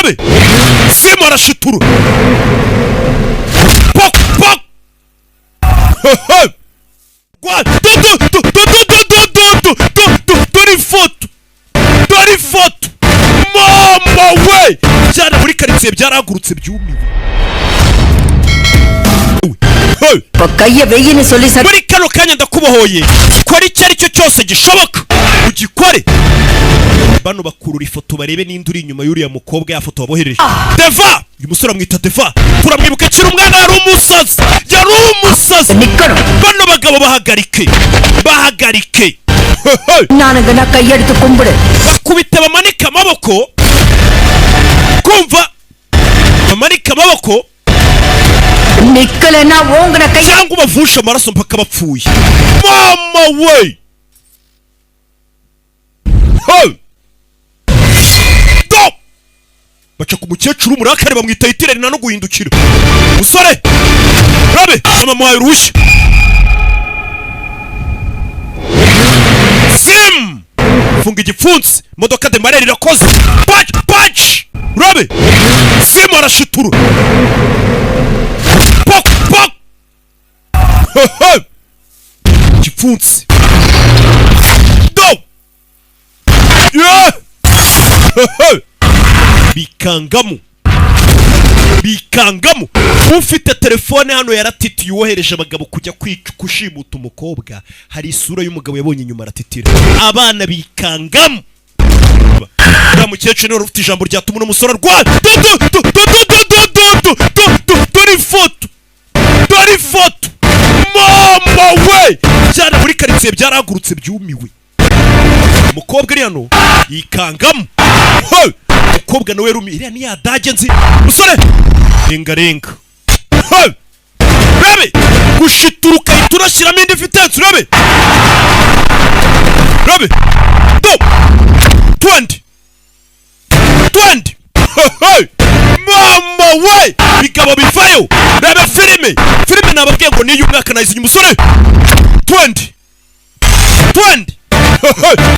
urabe simo arashitura pok pok dore ifoto mama we byara muri karitsiye byaragurutse byumiwe muri kano kanya ndakubohoye kora icyo ari cyo cyose gishoboka ugikore bano bakurura ifoto barebe n'indi uri inyuma y'uriya mukobwa ya foto wabohereje Deva uyu musore amwita Deva turamwibuka kiri umwana yari umusazi bano bagabo bahagarike nanagana kayerito kumbure bakubita bamanika amaboko kumva bamanika amaboko nikale na wongana kay cyangwa bavusha amaraso mpaka bapfuye mama we baca ku mukecuru umurakare bamwita itireri na no guhindukira musore rabe mama muhaye uruhushya sim funga igipfunsi modoka de mareri irakoze patch rabe sim arashitura pok igipfunsi do bikangamo ufite telefone hano yaratitiye uwohereje abagabo kujya kushimuta umukobwa hari isura y'umugabo yabonye inyuma aratitira abana bikangamo uriya mukecuru niwe ufite ijambo ryatuma uno musore arwaye dore ifoto mama we byara muri karitsiye byaragurutse byumiwe umukobwa iri hano yikangamo umukobwa nawe rumi iriya ni ya dage nzi musore renga rabe gushituruka iturashyiramo indi fitensi rabe do 20 mama we bigabo bivayo rabe filime nababwiye ngo niyo umwaka nayizinye umusore 20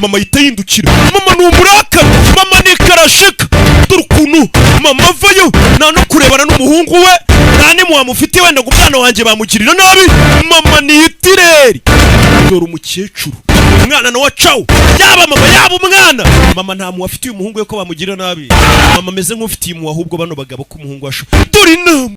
mama yitahindukira mama ni umurakara mama ni karashika dore ukuntu mama avayo nta no kurebana n'umuhungu we nta nimuwamufitiye wenda ngo umwana wanjye bamugirira nabi mama ni itireri dore umukecuru umwana nawe acaho yaba mama yaba umwana mama nta muwafitiye umuhungu we ko bamugirira nabi mama ameze nk'ufitiye umuwa ahubwo bano bagabo ko umuhungu washo dore inama